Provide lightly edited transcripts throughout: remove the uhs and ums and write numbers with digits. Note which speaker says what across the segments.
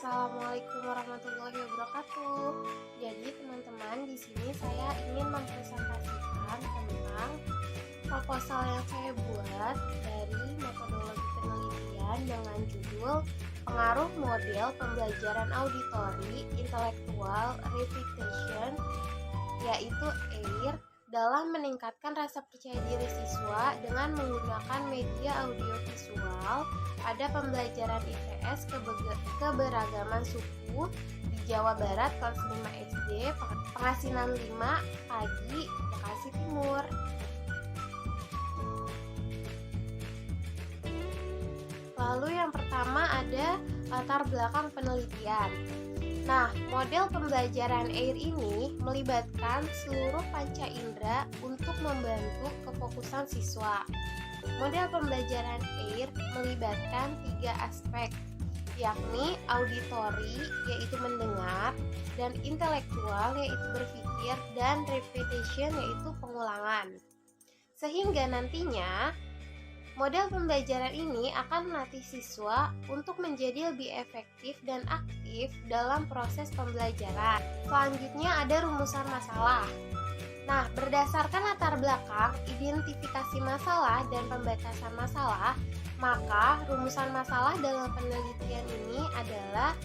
Speaker 1: Assalamualaikum warahmatullahi wabarakatuh. Jadi teman-teman, di sini saya ingin mempresentasikan tentang proposal yang saya buat dari metodologi penelitian dengan judul Pengaruh Model Pembelajaran Auditori Intellectual Repetition, yaitu AIR, dalam meningkatkan rasa percaya diri siswa dengan menggunakan media audiovisual pada pembelajaran IPS keberagaman suku di Jawa Barat kelas 5 SD, Pengasinan 5, Pagi, Bekasi Timur. Lalu yang pertama ada latar belakang penelitian. Nah, model pembelajaran AIR ini melibatkan seluruh panca indera untuk membantu kefokusan siswa. Model pembelajaran AIR melibatkan 3 aspek, yakni auditori, yaitu mendengar, dan intelektual, yaitu berpikir, dan repetition, yaitu pengulangan. Sehingga nantinya model pembelajaran ini akan melatih siswa untuk menjadi lebih efektif dan aktif dalam proses pembelajaran. Selanjutnya ada rumusan masalah. Nah, berdasarkan latar belakang, identifikasi masalah, dan pembatasan masalah, maka rumusan masalah dalam penelitian ini adalah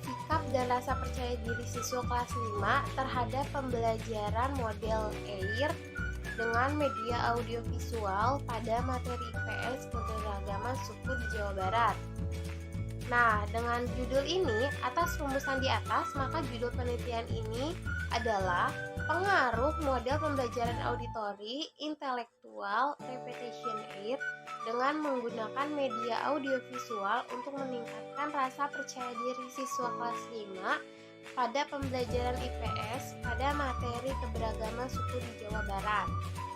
Speaker 1: sikap dan rasa percaya diri siswa kelas 5 terhadap pembelajaran model AIR dengan media audiovisual pada materi IPS keberagaman suku di Jawa Barat. Nah, dengan judul ini, atas rumusan di atas, maka judul penelitian ini adalah Pengaruh Model Pembelajaran Auditori Intellectual Repetition AIR dengan menggunakan media audiovisual untuk meningkatkan rasa percaya diri siswa kelas 5 pada pembelajaran IPS pada materi keberagaman suku di Jawa Barat.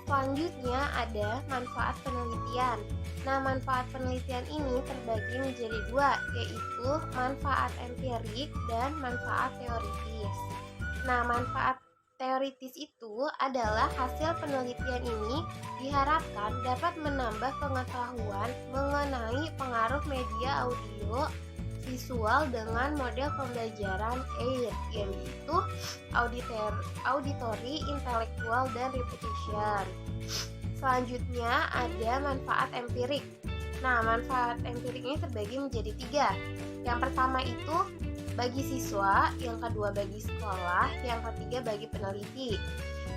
Speaker 1: Selanjutnya ada manfaat penelitian. Nah, manfaat penelitian ini terbagi menjadi 2, yaitu manfaat empirik dan manfaat teoritis. Nah, manfaat teoritis itu adalah hasil penelitian ini diharapkan dapat menambah pengetahuan mengenai pengaruh media audio visual dengan model pembelajaran AIR, yaitu auditori, intelektual, dan repetition. Selanjutnya ada manfaat empirik. Nah, manfaat empirik ini terbagi menjadi 3. Yang pertama itu bagi siswa, yang kedua bagi sekolah, yang ketiga bagi peneliti.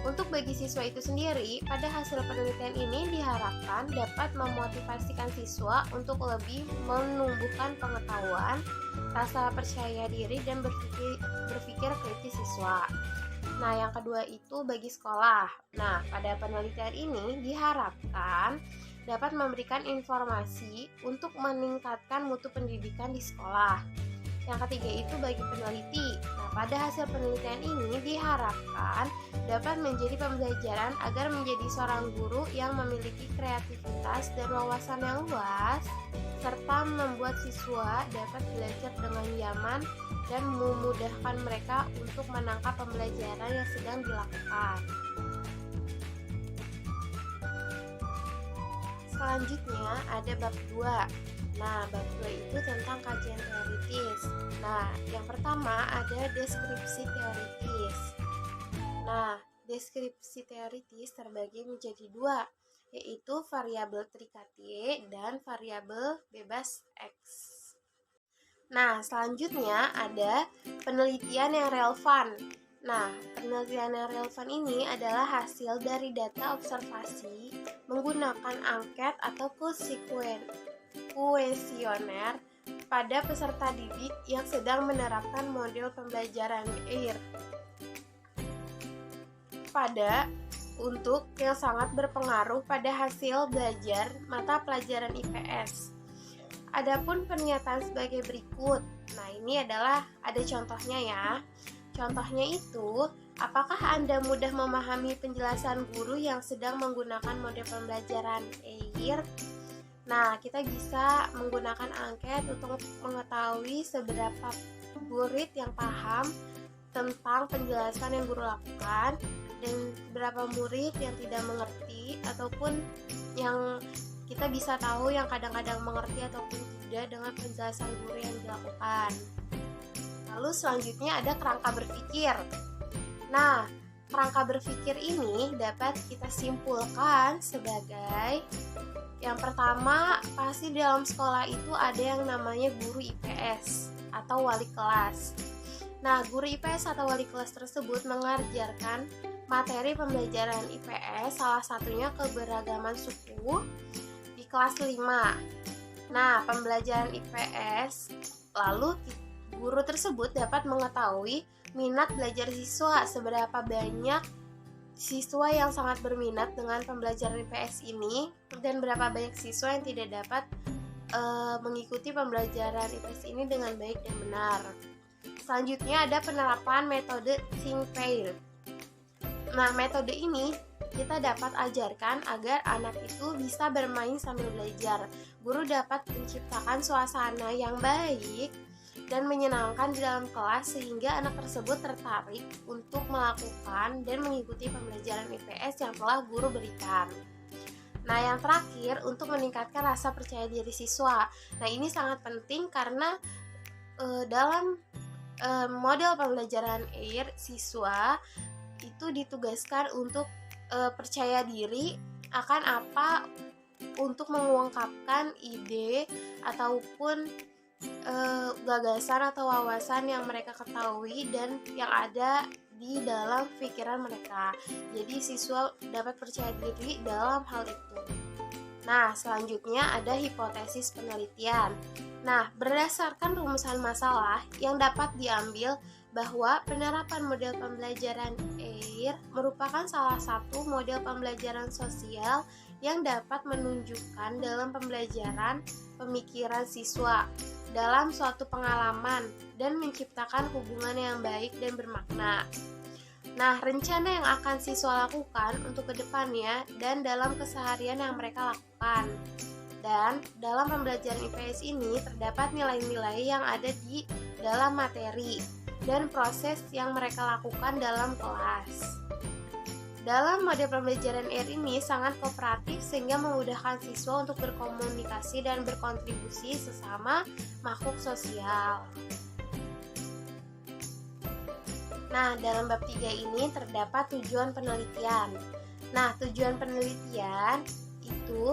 Speaker 1: Untuk bagi siswa itu sendiri, pada hasil penelitian ini diharapkan dapat memotivasikan siswa untuk lebih menumbuhkan pengetahuan, rasa percaya diri, dan berpikir kritis siswa. Nah, yang kedua itu bagi sekolah. Nah, pada penelitian ini diharapkan dapat memberikan informasi untuk meningkatkan mutu pendidikan di sekolah. Yang ketiga itu bagi peneliti. Nah, pada hasil penelitian ini diharapkan dapat menjadi pembelajaran agar menjadi seorang guru yang memiliki kreativitas dan wawasan yang luas, serta membuat siswa dapat belajar dengan nyaman dan memudahkan mereka untuk menangkap pembelajaran yang sedang dilakukan. Selanjutnya ada bab 2. Nah, bab 2 itu tentang kajian teoritis. Nah, yang pertama ada deskripsi teoritis. Nah, deskripsi teoritis terbagi menjadi 2, yaitu variabel terikat Y dan variabel bebas X. Nah, selanjutnya ada penelitian yang relevan. Nah, penelitian yang relevan ini adalah hasil dari data observasi menggunakan angket atau kuesioner pada peserta didik yang sedang menerapkan model pembelajaran AIR untuk yang sangat berpengaruh pada hasil belajar mata pelajaran IPS. Adapun pernyataan sebagai berikut. Nah, ini adalah ada contohnya ya. Contohnya itu, apakah Anda mudah memahami penjelasan guru yang sedang menggunakan model pembelajaran AIR? Nah, kita bisa menggunakan angket untuk mengetahui seberapa murid yang paham tentang penjelasan yang guru lakukan dan berapa murid yang tidak mengerti, ataupun yang kita bisa tahu yang kadang-kadang mengerti ataupun tidak dengan penjelasan guru yang dilakukan. Lalu selanjutnya ada kerangka berpikir. Nah, kerangka berpikir ini dapat kita simpulkan sebagai yang pertama, pasti dalam sekolah itu ada yang namanya guru IPS atau wali kelas. Nah, guru IPS atau wali kelas tersebut mengajarkan materi pembelajaran IPS, salah satunya keberagaman suku di kelas 5. Nah, pembelajaran IPS, lalu guru tersebut dapat mengetahui minat belajar siswa, seberapa banyak siswa yang sangat berminat dengan pembelajaran IPS ini dan berapa banyak siswa yang tidak dapat mengikuti pembelajaran IPS ini dengan baik dan benar. Selanjutnya ada penerapan metode think pair. Nah, metode ini kita dapat ajarkan agar anak itu bisa bermain sambil belajar. Guru dapat menciptakan suasana yang baik dan menyenangkan di dalam kelas sehingga anak tersebut tertarik untuk melakukan dan mengikuti pembelajaran IPS yang telah guru berikan. Nah, yang terakhir untuk meningkatkan rasa percaya diri siswa. Nah, ini sangat penting karena dalam model pembelajaran AIR, siswa itu ditugaskan untuk percaya diri akan apa untuk mengungkapkan ide ataupun gagasan atau wawasan yang mereka ketahui dan yang ada di dalam pikiran mereka. Jadi siswa dapat percaya diri dalam hal itu. Nah, selanjutnya ada hipotesis penelitian. Nah, berdasarkan rumusan masalah yang dapat diambil bahwa penerapan model pembelajaran AIR merupakan salah satu model pembelajaran sosial yang dapat menunjukkan dalam pembelajaran pemikiran siswa dalam suatu pengalaman dan menciptakan hubungan yang baik dan bermakna. Nah, rencana yang akan siswa lakukan untuk kedepannya dan dalam keseharian yang mereka lakukan. Dan dalam pembelajaran IPS ini terdapat nilai-nilai yang ada di dalam materi dan proses yang mereka lakukan dalam kelas. Dalam model pembelajaran AIR ini sangat kooperatif sehingga memudahkan siswa untuk berkomunikasi dan berkontribusi sesama makhluk sosial. Nah, dalam bab 3 ini terdapat tujuan penelitian. Nah, tujuan penelitian itu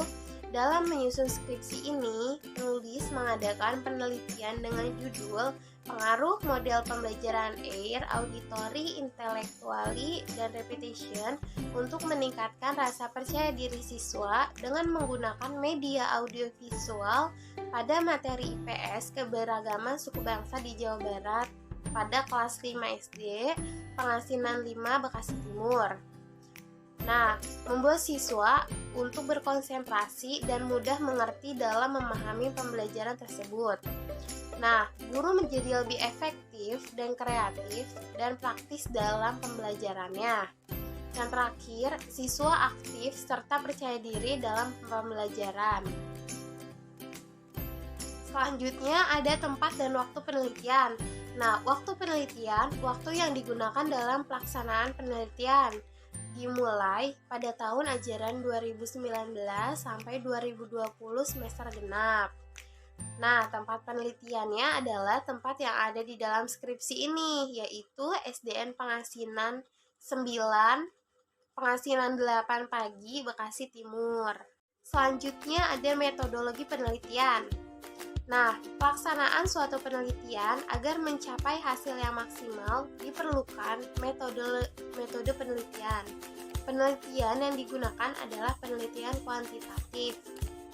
Speaker 1: dalam menyusun skripsi ini, penulis mengadakan penelitian dengan judul Pengaruh Model Pembelajaran AIR, Auditory, Intellectually, dan Repetition untuk meningkatkan rasa percaya diri siswa dengan menggunakan media audiovisual pada materi IPS keberagaman suku bangsa di Jawa Barat pada kelas 5 SD, Pengasinan 5, Bekasi Timur. Nah, membuat siswa untuk berkonsentrasi dan mudah mengerti dalam memahami pembelajaran tersebut. Nah, guru menjadi lebih efektif dan kreatif dan praktis dalam pembelajarannya. Yang terakhir, siswa aktif serta percaya diri dalam pembelajaran. Selanjutnya ada tempat dan waktu penelitian. Nah, waktu penelitian, waktu yang digunakan dalam pelaksanaan penelitian dimulai pada tahun ajaran 2019 sampai 2020 semester genap. Nah, tempat penelitiannya adalah tempat yang ada di dalam skripsi ini, yaitu SDN Pengasinan 9, Pengasinan 8 Pagi, Bekasi Timur. Selanjutnya ada metodologi penelitian. Nah, pelaksanaan suatu penelitian agar mencapai hasil yang maksimal diperlukan metode penelitian. Penelitian yang digunakan adalah penelitian kuantitatif,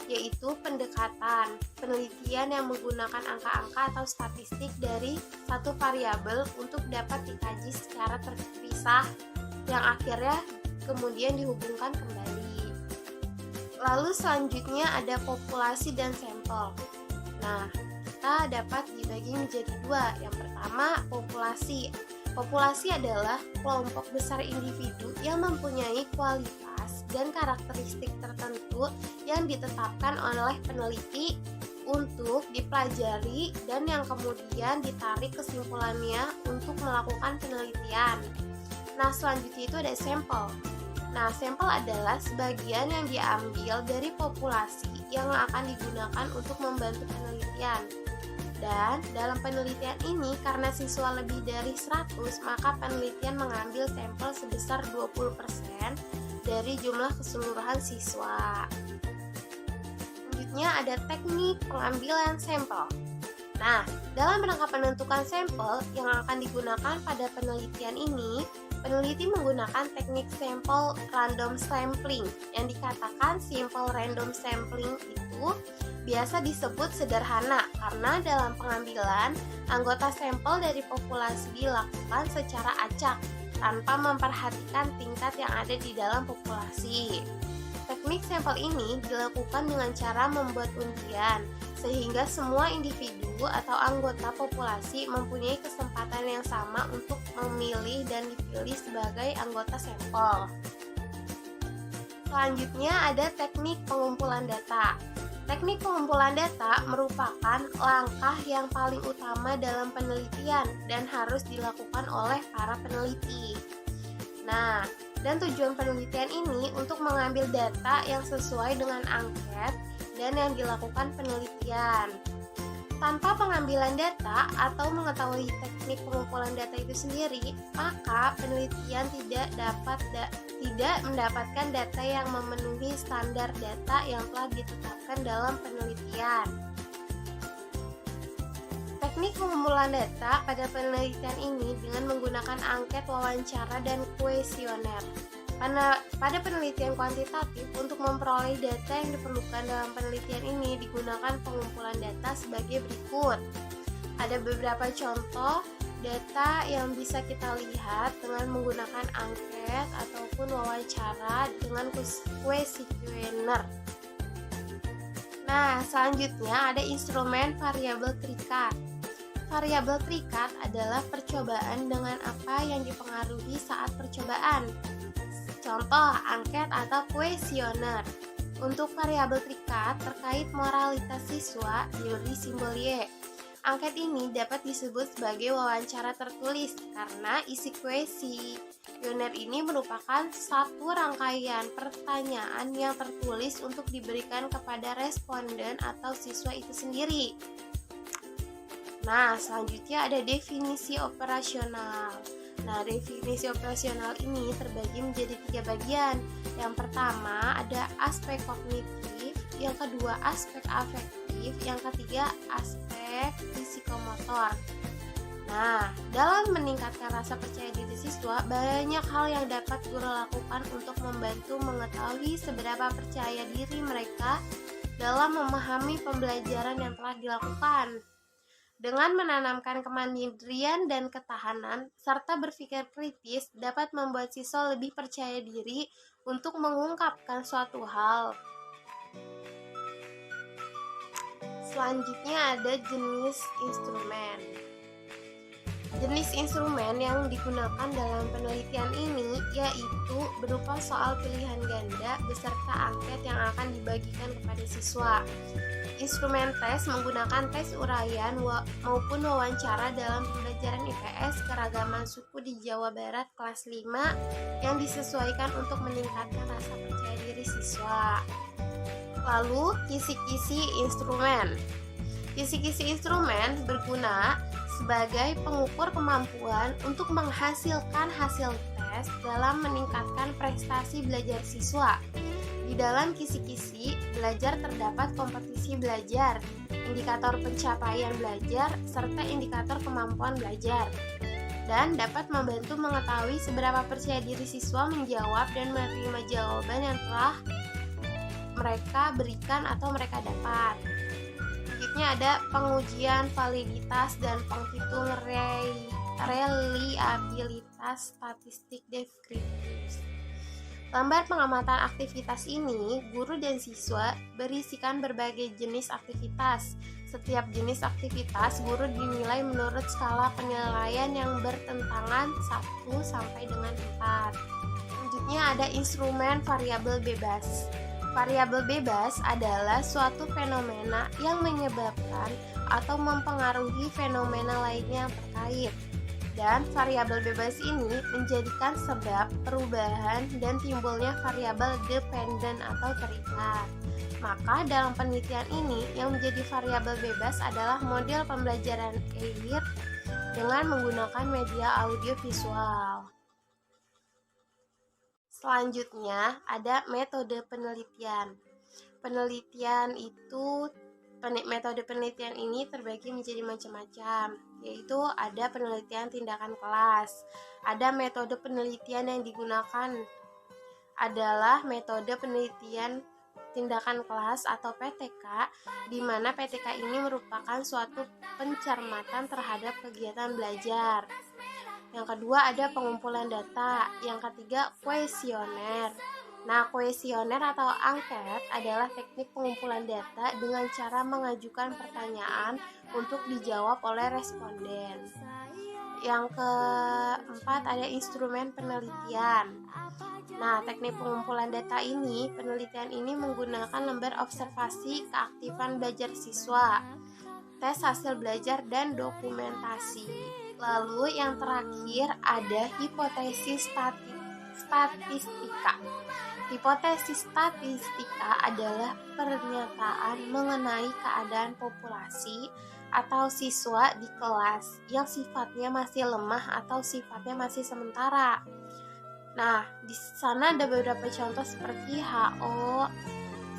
Speaker 1: yaitu pendekatan, penelitian yang menggunakan angka-angka atau statistik dari satu variabel untuk dapat dikaji secara terpisah, yang akhirnya kemudian dihubungkan kembali. Lalu selanjutnya ada populasi dan sampel. Nah, kita dapat dibagi menjadi dua. Yang pertama, populasi. Populasi adalah kelompok besar individu yang mempunyai kualitas dan karakteristik tertentu yang ditetapkan oleh peneliti untuk dipelajari dan yang kemudian ditarik kesimpulannya untuk melakukan penelitian. Nah, selanjutnya itu ada sampel. Nah, sampel adalah sebagian yang diambil dari populasi yang akan digunakan untuk membantu penelitian. Dan dalam penelitian ini, karena siswa lebih dari 100, maka penelitian mengambil sampel sebesar 20% dari jumlah keseluruhan siswa. Selanjutnya ada teknik pengambilan sampel. Nah, dalam rangka menentukan sampel yang akan digunakan pada penelitian ini, peneliti menggunakan teknik sampel random sampling. Yang dikatakan sampel random sampling itu biasa disebut sederhana karena dalam pengambilan, anggota sampel dari populasi dilakukan secara acak tanpa memperhatikan tingkat yang ada di dalam populasi. Teknik sampel ini dilakukan dengan cara membuat undian, sehingga semua individu atau anggota populasi mempunyai kesempatan yang sama untuk memilih dan dipilih sebagai anggota sampel. Selanjutnya ada teknik pengumpulan data. Teknik pengumpulan data merupakan langkah yang paling utama dalam penelitian dan harus dilakukan oleh para peneliti. Nah, dan tujuan penelitian ini untuk mengambil data yang sesuai dengan angket dan yang dilakukan penelitian. Tanpa pengambilan data atau mengetahui teknik pengumpulan data itu sendiri, maka penelitian tidak mendapatkan data yang memenuhi standar data yang telah ditetapkan dalam penelitian. Teknik pengumpulan data pada penelitian ini dengan menggunakan angket, wawancara, dan kuesioner. Pada penelitian kuantitatif, untuk memperoleh data yang diperlukan dalam penelitian ini digunakan pengumpulan data sebagai berikut. Ada beberapa contoh data yang bisa kita lihat dengan menggunakan angket ataupun wawancara dengan kuesioner. Nah, selanjutnya ada instrumen variabel terikat. Variabel terikat adalah percobaan dengan apa yang dipengaruhi saat percobaan. Contoh, angket atau kuesioner. Untuk variabel terikat terkait moralitas siswa diberi simbol Y. Angket ini dapat disebut sebagai wawancara tertulis karena isi kuesioner ini merupakan satu rangkaian pertanyaan yang tertulis untuk diberikan kepada responden atau siswa itu sendiri. Nah, selanjutnya ada definisi operasional. Nah, definisi operasional ini terbagi menjadi 3 bagian. Yang pertama ada aspek kognitif, yang kedua aspek afektif, yang ketiga aspek psikomotor. Nah, dalam meningkatkan rasa percaya diri siswa, banyak hal yang dapat guru lakukan untuk membantu mengetahui seberapa percaya diri mereka dalam memahami pembelajaran yang telah dilakukan. Dengan menanamkan kemandirian dan ketahanan, serta berpikir kritis dapat membuat siswa lebih percaya diri untuk mengungkapkan suatu hal. Selanjutnya ada jenis instrumen. Jenis instrumen yang digunakan dalam penelitian ini yaitu berupa soal pilihan ganda beserta angket yang akan dibagikan kepada siswa. Instrumen tes menggunakan tes uraian maupun wawancara dalam pembelajaran IPS keragaman suku di Jawa Barat kelas 5 yang disesuaikan untuk meningkatkan rasa percaya diri siswa. Lalu, kisi-kisi instrumen. Kisi-kisi instrumen berguna sebagai pengukur kemampuan untuk menghasilkan hasil tes dalam meningkatkan prestasi belajar siswa. Di dalam kisi-kisi belajar terdapat kompetisi belajar, indikator pencapaian belajar, serta indikator kemampuan belajar, dan dapat membantu mengetahui seberapa percaya diri siswa menjawab dan menerima jawaban yang telah mereka berikan atau mereka dapat. Selanjutnya ada pengujian validitas dan penghitung reliabilitas statistik deskriptif. Lembar pengamatan aktivitas ini, guru dan siswa berisikan berbagai jenis aktivitas. Setiap jenis aktivitas guru dinilai menurut skala penilaian yang bertentangan 1 sampai dengan 4. Selanjutnya ada instrumen variabel bebas. Variabel bebas adalah suatu fenomena yang menyebabkan atau mempengaruhi fenomena lainnya yang terkait. Dan variabel bebas ini menjadikan sebab perubahan dan timbulnya variabel dependen atau terikat. Maka dalam penelitian ini yang menjadi variabel bebas adalah model pembelajaran AIR dengan menggunakan media audio visual. Selanjutnya ada metode penelitian. Metode penelitian ini terbagi menjadi macam-macam, yaitu ada penelitian tindakan kelas. Ada metode penelitian yang digunakan adalah metode penelitian tindakan kelas atau PTK, di mana PTK ini merupakan suatu pencermatan terhadap kegiatan belajar. Yang kedua ada pengumpulan data. Yang ketiga kuesioner. Nah, kuesioner atau angket adalah teknik pengumpulan data dengan cara mengajukan pertanyaan untuk dijawab oleh responden. Yang keempat ada instrumen penelitian. Nah, teknik pengumpulan data ini, penelitian ini menggunakan lembar observasi keaktifan belajar siswa, tes hasil belajar, dan dokumentasi. Lalu yang terakhir ada hipotesis statistika. Hipotesis statistika adalah pernyataan mengenai keadaan populasi atau siswa di kelas yang sifatnya masih lemah atau sifatnya masih sementara. Nah, di sana ada beberapa contoh seperti HO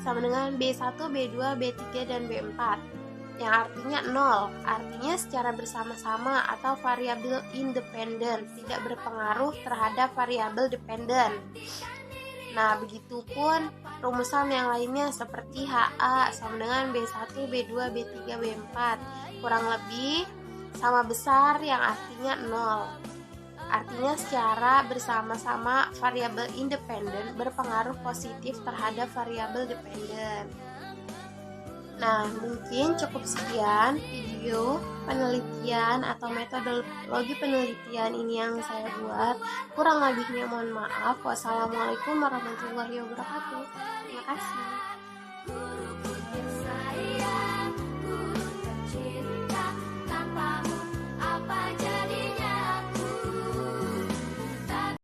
Speaker 1: sama dengan B1, B2, B3, dan B4 yang artinya 0, artinya secara bersama-sama atau variabel independen, tidak berpengaruh terhadap variabel dependen. Nah, begitupun rumusan yang lainnya seperti HA sama dengan B1, B2, B3, B4 kurang lebih sama besar yang artinya 0. Artinya secara bersama-sama variabel independen berpengaruh positif terhadap variabel dependen. Nah, mungkin cukup sekian video penelitian atau metodologi penelitian ini yang saya buat. Kurang lebihnya mohon maaf. Wassalamualaikum warahmatullahi wabarakatuh. Terima kasih.